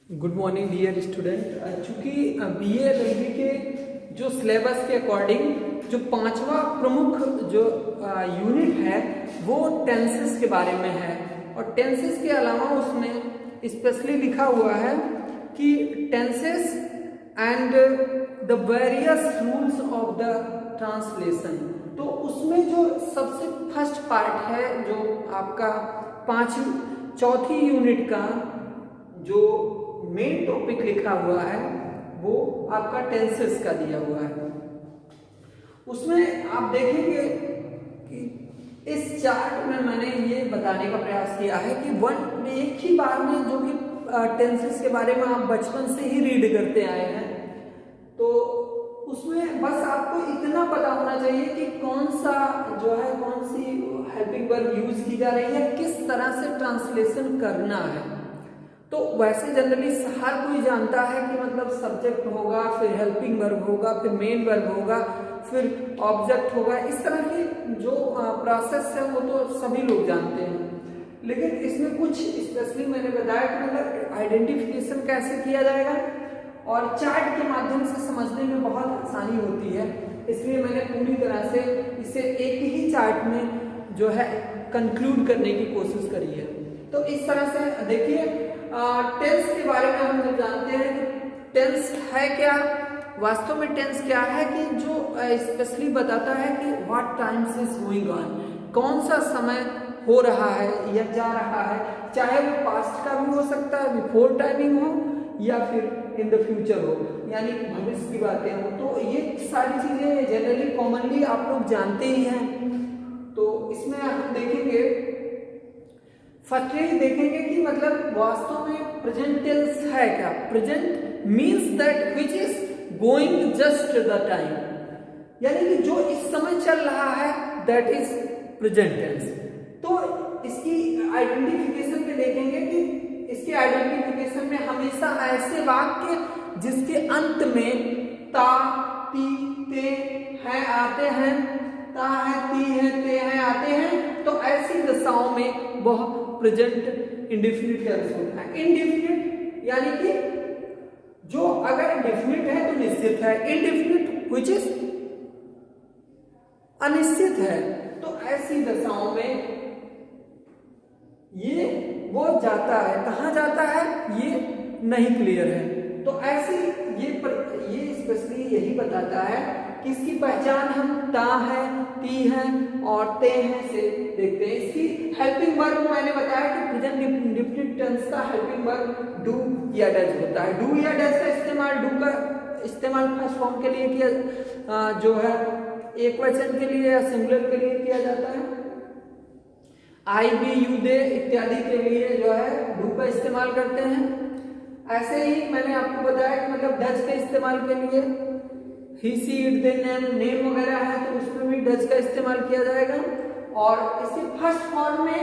Good morning dear student. चूंकि BA LLB के जो सिलेबस के अकॉर्डिंग जो पांचवा प्रमुख जो यूनिट है वो टेंसेस के बारे में है, और टेंसेस के अलावा उसमें स्पेशली लिखा हुआ है कि tenses and the various rules of the translation. तो उसमें जो सबसे फर्स्ट पार्ट है जो आपका चौथी यूनिट का जो मेन टॉपिक लिखा हुआ है वो आपका टेंसेस का दिया हुआ है। उसमें आप देखेंगे कि इस चार्ट में मैंने ये बताने का प्रयास किया है कि एक ही बार में जो कि टेंसेस के बारे में आप बचपन से ही रीड करते आए हैं, तो उसमें बस आपको इतना पता होना चाहिए कि कौन सी हेल्पिंग वर्ब यूज की जा रही है, किस तरह से ट्रांसलेशन करना है। तो वैसे जनरली हर कोई जानता है कि मतलब सब्जेक्ट होगा, फिर हेल्पिंग वर्ब होगा, फिर मेन वर्ब होगा, फिर ऑब्जेक्ट होगा। इस तरह की जो प्रोसेस है वो तो सभी लोग जानते हैं, लेकिन इसमें कुछ स्पेशली मैंने बताया कि मतलब आइडेंटिफिकेशन कैसे किया जाएगा, और चार्ट के माध्यम से समझने में बहुत आसानी होती है। इसलिए मैंने पूरी तरह से इसे एक ही चार्ट में जो है कंक्लूड करने की कोशिश करी है। तो इस तरह से देखिए, टेंस के बारे में हम जब जानते हैं कि टेंस है क्या, वास्तव में टेंस क्या है कि जो स्पेशली बताता है कि what times is going on, कौन सा समय हो रहा है या जा रहा है, चाहे वो पास्ट का भी हो सकता है, बिफोर टाइमिंग हो, या फिर इन द फ्यूचर हो, यानी भविष्य की बातें हो। तो ये सारी चीजें जनरली कॉमनली आप लोग जानते ही हैं। तो इसमें हम देखेंगे, फर्स्टली देखेंगे कि मतलब वास्तव में प्रेजेंट टेंस है क्या। Present means that which is going just the time, यानी कि जो इस समय चल रहा है दैट इज प्रेजेंट टेंस। तो इसकी आइडेंटिफिकेशन में देखेंगे कि इसके आइडेंटिफिकेशन में हमेशा ऐसे वाक्य जिसके अंत में ता, ती, ते हैं आते हैं, ता है, ती है, ते हैं आते हैं, तो ऐसी दशाओं में वह प्रेजेंट इंडेफिनिट टेंस होता है। इंडेफिनिट यानी कि जो अगर डेफिनिट है तो निश्चित है, इनडेफिनिट व्हिच इज अनिश्चित है। तो ऐसी दशाओं में ये वो जाता है, कहाँ जाता है ये नहीं क्लियर है। तो ऐसी ये स्पेशली यही बताता है कि इसकी पहचान हम ता है, ती है और ते हैं से देखते हैं। इसकी हेल्पिंग वर्ब मैंने बताया कि प्रेजेंट इंडेफिनिट टेंस का हेल्पिंग वर्ब डू या डज होता है। डू या डज का इस्तेमाल, डू का इस्तेमाल फर्स्ट फॉर्म के लिए किया जो है एक वचन के लिए या सिंगुलर के लिए किया जाता है। आई, बी, यू, दे इत्यादि के लिए जो है डू का इस्तेमाल करते हैं। ऐसे ही मैंने आपको बताया कि मतलब डज के इस्तेमाल के लिए ही, सी, इट, दे, नेम वगैरह है तो उसमें भी डज का इस्तेमाल किया जाएगा। और इसके फर्स्ट फॉर्म में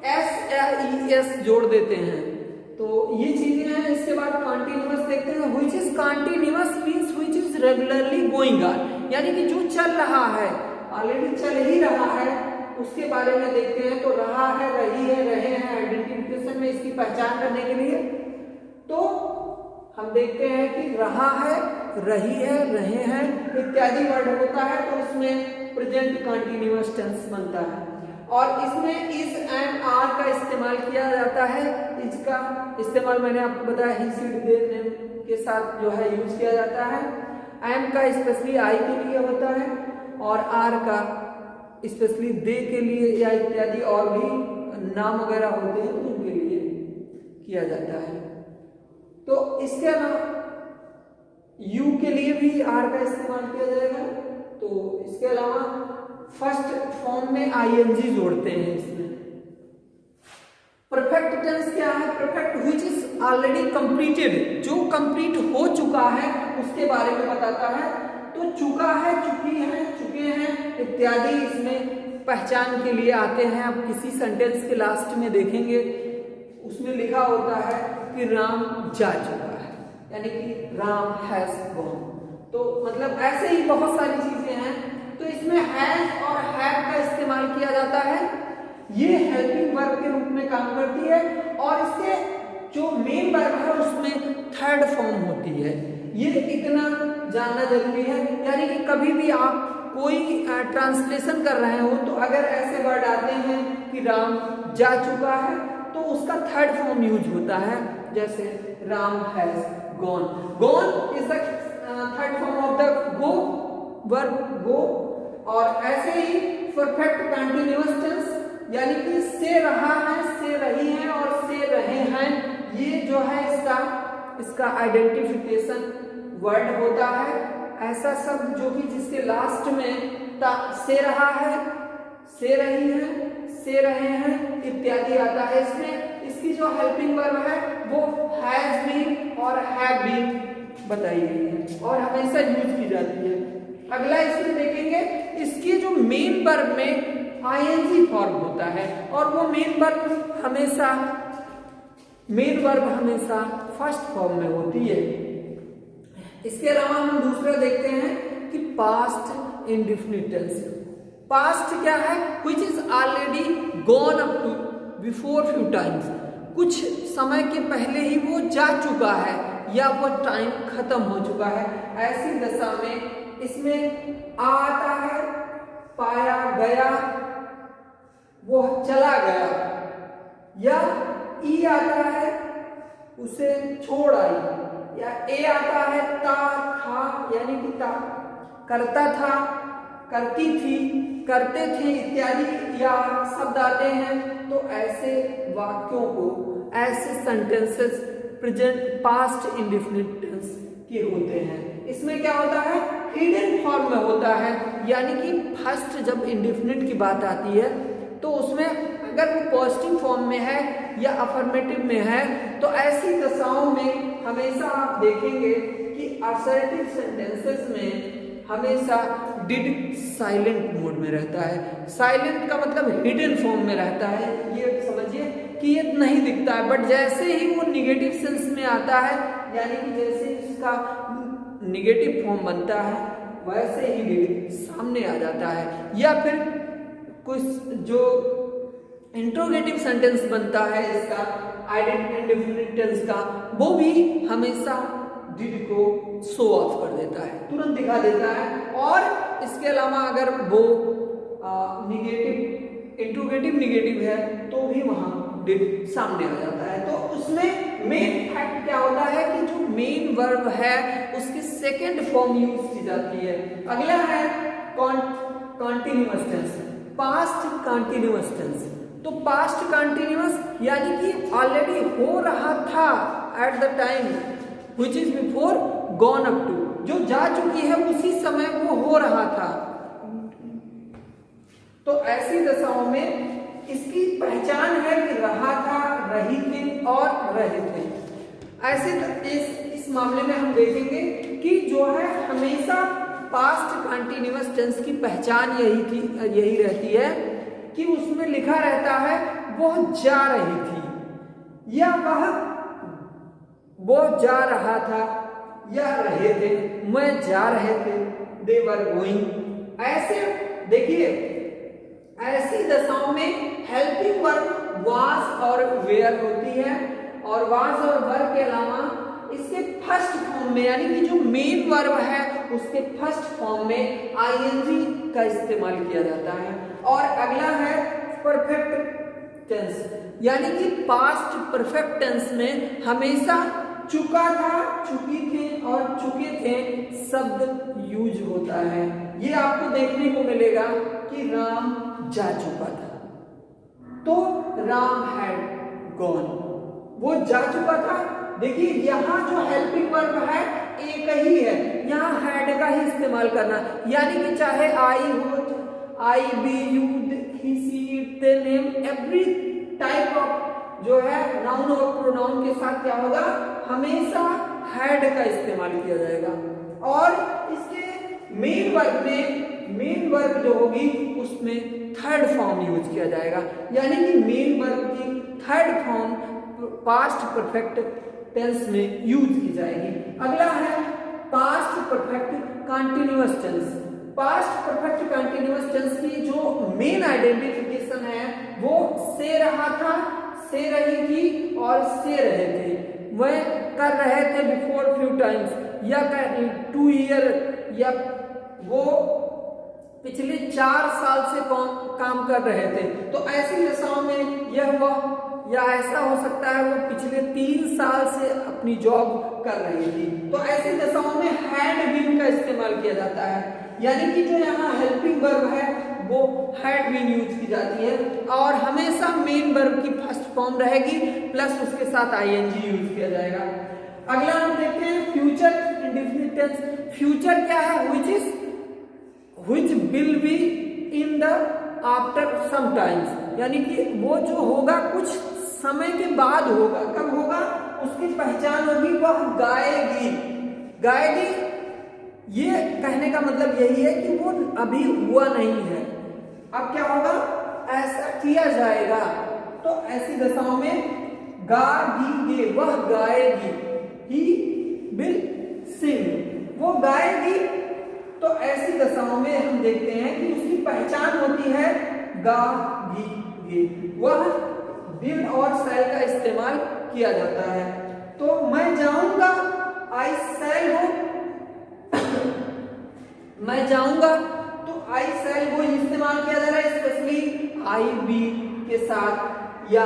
एस या ई एस जोड़ देते हैं। तो ये चीजें हैं। इसके बाद कॉन्टिन्यूअस देखते हैं। Which is continuous means which is regularly going on, यानी कि जो चल रहा है, ऑलरेडी चल ही रहा है, उसके बारे में देखते हैं। तो रहा है, रही है, रहे हैं, आइडेंटिफिकेशन में इसकी पहचान करने के लिए तो हम देखते हैं कि रहा है, रही है, रहे हैं इत्यादि वर्ड होता है तो इसमें प्रेजेंट कंटीन्यूअस टेंस बनता है। और इसमें इज एंड आर का इस्तेमाल किया जाता है। इज का इस्तेमाल मैंने आपको बताया ही, सी, दे, नेम के साथ जो है यूज किया जाता है। एम का स्पेशली आई के लिए होता है, और आर का स्पेशली दे के लिए या इत्यादि और भी नाम वगैरह होते हैं तो उनके लिए किया जाता है। तो इसके अलावा यू के लिए भी आर का इस्तेमाल किया जाएगा। तो इसके अलावा फर्स्ट फॉर्म में आईएनजी जोड़ते हैं इसमें। परफेक्ट टेंस क्या है? Perfect which is already completed, जो कंप्लीट हो चुका है उसके बारे में बताता है। तो चुका है, चुकी है, चुके हैं इत्यादि इसमें पहचान के लिए आते हैं। आप किसी सेंटेंस के लास्ट में देखेंगे उसमें लिखा होता है कि राम जा चुका है, यानी कि राम हैज गॉन। तो मतलब ऐसे ही बहुत सारी चीजें हैं। तो इसमें हैज और हैव का इस्तेमाल किया जाता है। ये हेल्पिंग वर्ब के रूप में काम करती है, और इसके जो मेन वर्ब है उसमें थर्ड फॉर्म होती है, ये इतना जानना जरूरी है। यानी कि कभी भी आप कोई ट्रांसलेशन कर रहे हो तो अगर ऐसे वर्ड आते हैं कि राम जा चुका है तो उसका थर्ड फॉर्म यूज होता है, जैसे Ram has gone. Gone is the third form of the go verb go. और ऐसे ही परफेक्ट कंटीन्यूअस टेंस यानी कि से रहा है, से रही है और से रहे हैं, ये जो है इसका आइडेंटिफिकेशन वर्ड होता है। ऐसा शब्द जो कि जिसके लास्ट में से रहा है, से रही है, से रहे हैं इत्यादि आता है। इसमें इसकी जो हेल्पिंग वर्ब है वो हैज बीन और हैव बीन बताई गई है और हमेशा यूज की जाती है। अगला इसमें देखेंगे, इसकी जो मेन वर्ब में आईएनजी फॉर्म होता है और वो मेन वर्ब हमेशा फर्स्ट फॉर्म में होती है। इसके अलावा हम दूसरा देखते हैं कि पास्ट इंडेफिनिट टेंस। पास्ट क्या है? Which is already gone up to before few times, कुछ समय के पहले ही वो जा चुका है या वो टाइम खत्म हो चुका है। ऐसी दशा में इसमें आता है, पाया गया, वो चला गया, या ई आता है, उसे छोड़ आई, या ए आता है, था यानी कि था, करता था, करती थी, करते थे इत्यादि या शब्द आते हैं। तो ऐसे वाक्यों को, ऐसे sentences present past indefinite tense के होते हैं। इसमें क्या होता है? हिडन फॉर्म में होता है, यानी कि फर्स्ट जब इंडेफिनिट की बात आती है तो उसमें अगर वो पॉजिटिव फॉर्म में है या अफर्मेटिव में है तो ऐसी दशाओं में हमेशा आप देखेंगे कि असर्टिव सेंटेंसेस में हमेशा डिड साइलेंट मोड में रहता है। साइलेंट का मतलब हिडन फॉर्म में रहता है, ये समझिए कि ये नहीं दिखता है, बट जैसे ही वो निगेटिव सेंस में आता है, यानी कि जैसे इसका निगेटिव फॉर्म बनता है वैसे ही डिड सामने आ जाता है। या फिर कुछ जो इंट्रोगेटिव सेंटेंस बनता है इसका इंडेफिनिट टेंस का, वो भी हमेशा डिड को शो ऑफ कर देता है, तुरंत दिखा देता है। और इसके अलावा अगर वो इंट्रोगेटिव निगेटिव है तो भी वहां डिड सामने आ जाता है। तो उसमें मेन फैक्ट क्या होता है कि जो मेन वर्ब है उसकी सेकेंड फॉर्म यूज की जाती है। अगला है continuous tense, past continuous tense. तो पास्ट कॉन्टिन्यूअस यानी कि ऑलरेडी हो रहा था at the time which is before gone up to, जो जा चुकी है उसी समय वो हो रहा था। तो ऐसी दशाओं में इसकी पहचान है कि रहा था, रही थी और रहे थे। ऐसे इस मामले में हम देखेंगे कि जो है हमेशा पास्ट कंटिन्यूअस टेंस की पहचान यही रहती है कि उसमें लिखा रहता है वो जा रही थी, या वो जा रहा था, या रहे थे, मैं जा रहे थे, दे वर गोइंग। ऐसे देखिए, ऐसी दशाओं में हेल्पिंग वर्ब वाज और वेयर होती है, और वाज और वर के अलावा इसके फर्स्ट फॉर्म में यानी कि जो मेन वर्ब है उसके फर्स्ट फॉर्म में आईएनजी का इस्तेमाल किया जाता है। और अगला है परफेक्ट टेंस, यानी कि पास्ट परफेक्ट टेंस में हमेशा चुका था, चुकी थी और चुके थे शब्द यूज होता है। ये आपको देखने को मिलेगा कि राम जा चुका था, तो राम हैड गॉन, वो जा चुका था। देखिए यहाँ जो हेल्पिंग वर्ब है एक ही है, यहाँ हैड का ही इस्तेमाल करना, यानी कि चाहे आई हो, I we you he she it they name, every type of जो है नाउन और प्रोनाउन के साथ क्या होगा, हमेशा हैड का इस्तेमाल किया जाएगा। और इसके मेन वर्ब में, मेन वर्ब जो होगी उसमें थर्ड फॉर्म यूज किया जाएगा, यानी कि मेन वर्ब की third form past perfect tense में यूज की जाएगी। अगला है past perfect continuous tense. Past perfect continuous tense की जो मेन आइडेंटिफिकेशन है वो से रहा था, से रही थी और से रहे थे, वह कर रहे थे बिफोर फ्यू टाइम्स, या 2 ईयर, या वो पिछले 4 साल से काम कर रहे थे। तो ऐसी दशाओं में यह वह, या ऐसा हो सकता है वो पिछले 3 साल से अपनी जॉब कर रही थी। तो ऐसी दशाओं में हैड बीन का इस्तेमाल किया जाता है, यानी कि जो यहाँ हेल्पिंग वर्ब है वो हैड बीन यूज की जाती है, और हमेशा मेन वर्ब की फर्स्ट फॉर्म रहेगी प्लस उसके साथ आईएनजी यूज किया जाएगा। अगला हम देखते हैं फ्यूचर इंडेफिनिट टेंस। फ्यूचर क्या है? which will be in the after some times, यानी कि वो जो होगा कुछ समय के बाद होगा। कब होगा? उसकी पहचान होगी, वह गाएगी। गाएगी ये कहने का मतलब यही है कि वो अभी हुआ नहीं है, अब क्या होगा? ऐसा किया जाएगा। तो ऐसी दशाओं में गाएगी, वह गाएगी, ही विल सिंग, वो गाएगी। तो ऐसी दशाओं में हम देखते हैं कि उसकी पहचान होती है गा गी गे, वह विल और शैल का इस्तेमाल किया जाता है। तो मैं जाऊंगा, आई शैल गो, मैं जाऊंगा, तो आई शैल गो इस्तेमाल किया जा रहा है स्पेशली आई बी के साथ, या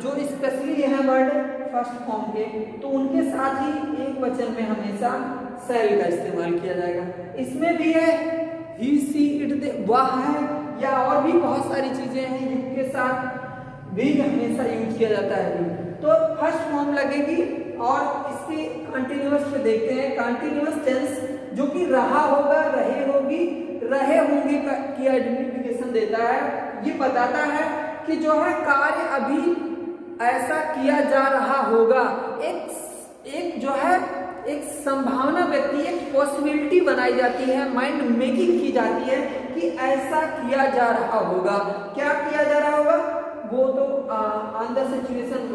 जो स्पेशली है वर्ड फर्स्ट फॉर्म के, तो उनके साथ ही एक वचन में हमेशा शैल का इस्तेमाल किया जाएगा। इसमें भी है ही सी इट दे, वह है, या और भी बहुत सारी चीजें हैं यू के साथ भी हमेशा यूज किया जाता है। तो फर्स्ट फॉर्म लगेगी, और इसके कंटिन्यूअस पे देखते हैं। कंटिन्यूअस टेंस जो कि रहा होगा, रहे होगी, रहे होंगे की आइडेंटिफिकेशन देता है। ये बताता है कि जो है कार्य अभी ऐसा किया जा रहा होगा, एक जो है एक संभावना व्यक्ति, एक पॉसिबिलिटी बनाई जाती है, माइंड मेकिंग की जाती है कि ऐसा किया जा रहा होगा। क्या किया जा रहा होगा? वो तो ऑन द सिचुएशन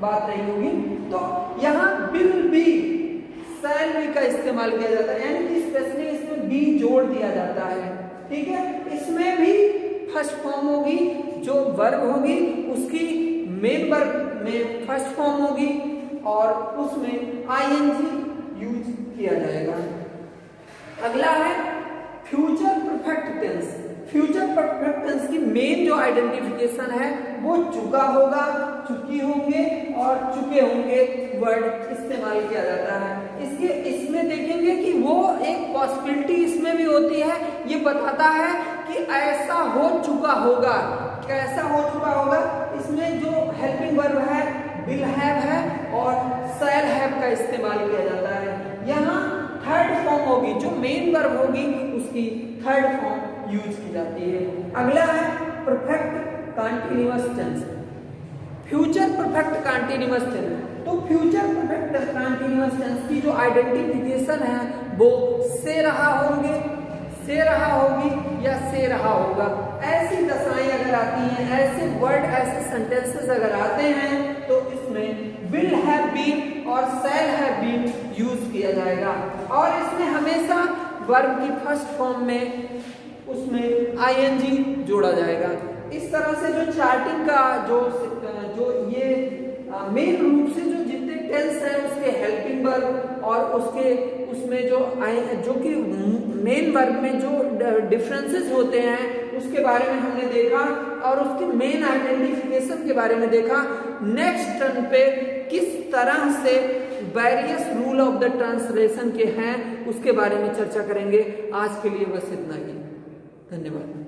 बात नहीं होगी। तो यहाँ विल बी, शैल बी का इस्तेमाल किया जाता है, यानी कि स्पेशली इसमें बी जोड़ दिया जाता है। ठीक है, इसमें भी फर्स्ट फॉर्म होगी, जो वर्ब होगी उसकी मेन वर्ब में फर्स्ट फॉर्म होगी, और उसमें आईएनजी यूज किया जाएगा। अगला है future perfect tense. Future perfect tense की मेन जो आइडेंटिफिकेशन है वो चुका होगा, चुकी होंगे और चुके होंगे वर्ड इस्तेमाल किया जाता है। इसमें देखेंगे कि वो एक पॉसिबिलिटी इसमें भी होती है, ये बताता है कि ऐसा हो चुका होगा। कैसा हो चुका होगा? इसमें जो हेल्पिंग वर्ब है विल हैव है, और शैल हैव का इस्तेमाल किया जाता है। यहाँ थर्ड फॉर्म होगी, जो मेन वर्ब होगी उसकी थर्ड फॉर्म यूज की जाती है। अगला है perfect continuous tense. Future perfect continuous tense. तो फ्यूचर परफेक्ट कंटीन्यूअस टेंस की जो आइडेंटिफिकेशन है वो से रहा होंगे, से रहा होगी, या से रहा होगा। ऐसी दशाएं अगर आती हैं, ऐसे वर्ड, ऐसे सेंटेंसेस अगर आते हैं, तो इसमें विल हैव बीन और शैल हैव बीन यूज किया जाएगा, और इसमें हमेशा वर्ब की फर्स्ट फॉर्म में उसमें आईएनजी जोड़ा जाएगा। इस तरह से जो चार्टिंग का जो ये मेन रूप से जो जितने टेंस हैं उसके हेल्पिंग वर्ब और उसमें जो कि मेन वर्ब में जो डिफरेंसेस होते हैं उसके बारे में हमने देखा, और उसके मेन आइडेंटिफिकेशन के बारे में देखा। नेक्स्ट टर्न पे किस तरह से various rule of the translation के हैं उसके बारे में चर्चा करेंगे। आज के लिए बस इतना ही, धन्यवाद।